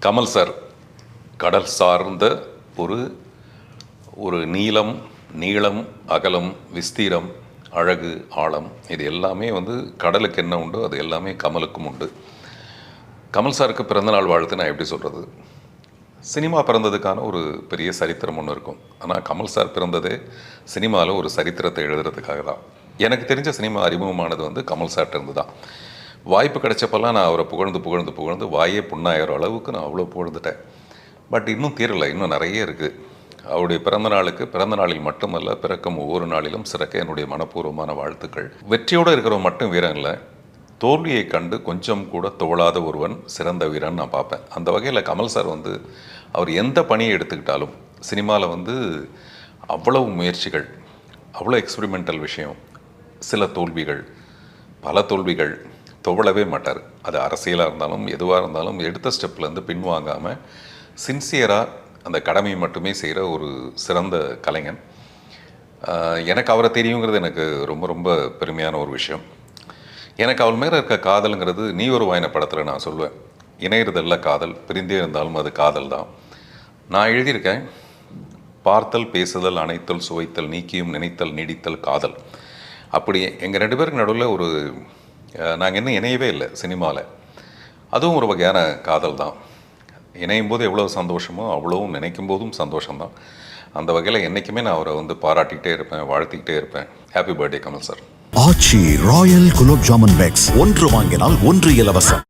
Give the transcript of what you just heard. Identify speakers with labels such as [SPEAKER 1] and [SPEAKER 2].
[SPEAKER 1] Kamal sir கடல் சார்ந்த ஒரு ஒரு நீளம் அகலம் விஸ்தீரம் அழகு ஆழம் இது எல்லாமே கடலுக்கு என்ன உண்டோ அது எல்லாமே கமலுக்கும் உண்டு. கமல் சாருக்கு பிறந்தநாள் வாழ்த்து நான் எப்படி சொல்கிறது? சினிமா பிறந்ததுக்கான ஒரு பெரிய சரித்திரம் ஒன்று இருக்கும். ஆனால் கமல் சார் பிறந்ததே சினிமாவில் ஒரு சரித்திரத்தை எழுதுறதுக்காக தான். எனக்கு தெரிஞ்ச சினிமா அறிமுகமானது கமல் சார்ட்ட இருந்து தான். வாய்ப்பு கிடைச்சப்பெல்லாம் நான் அவரை புகழ்ந்து வாயே புண்ணாயிர அளவுக்கு நான் அவ்வளோ புகழ்ந்துட்டேன். பட் இன்னும் தீரலை, இன்னும் நிறைய இருக்குது. அவருடைய பிறந்த நாளில் மட்டுமல்ல, பிறக்கும் ஒவ்வொரு நாளிலும் சிறக்க என்னுடைய மனப்பூர்வமான வாழ்த்துக்கள். வெற்றியோடு இருக்கிறவன் மட்டும் வீரன் இல்லை, தோல்வியை கண்டு கொஞ்சம் கூட தோழாத ஒருவன் சிறந்த வீரன் நான் பார்ப்பேன். அந்த வகையில் கமல் சார் அவர் எந்த பணியை எடுத்துக்கிட்டாலும் சினிமாவில் அவ்வளவு முயற்சிகள், அவ்வளோ எக்ஸ்பெரிமெண்டல் விஷயம், சில தோல்விகள், பல தோல்விகள், துவளவே மாட்டார். அது அரசியலாக இருந்தாலும் எதுவாக இருந்தாலும் எடுத்த ஸ்டெப்லேருந்து பின்வாங்காமல் சின்சியராக அந்த கடமையை மட்டுமே செய்கிற ஒரு சிறந்த கலைஞன். எனக்கு அவரை தெரியுங்கிறது எனக்கு ரொம்ப ரொம்ப பெருமையான ஒரு விஷயம். எனக்கு அவள் மேலே இருக்க காதலுங்கிறது நீ ஒரு வாயின படத்தில் நான் சொல்லுவேன், இணையறதல்ல காதல், பிரிந்தே இருந்தாலும் அது காதல் தான். நான் எழுதியிருக்கேன், பார்த்தல் பேசுதல் அணைத்தல் சுவைத்தல் நீக்கியும் நினைத்தல் நீடித்தல் காதல். அப்படி எங்கள் 2 பேருக்கு நடுவில் நாங்கள் இன்னும் இணையவே இல்லை சினிமாவில். அதுவும் ஒரு வகையான காதல் தான். இணையும் போது எவ்வளோ சந்தோஷமோ அவ்வளவும் நினைக்கும் போதும் சந்தோஷம்தான். அந்த வகையில் என்றைக்குமே நான் அவரை பாராட்டிக்கிட்டே இருப்பேன், வாழ்த்திக்கிட்டே இருப்பேன். Happy birthday Kamal sir.
[SPEAKER 2] Aachi royal gulab jamun packs 1 வாங்கினால் 1 இலவசம்.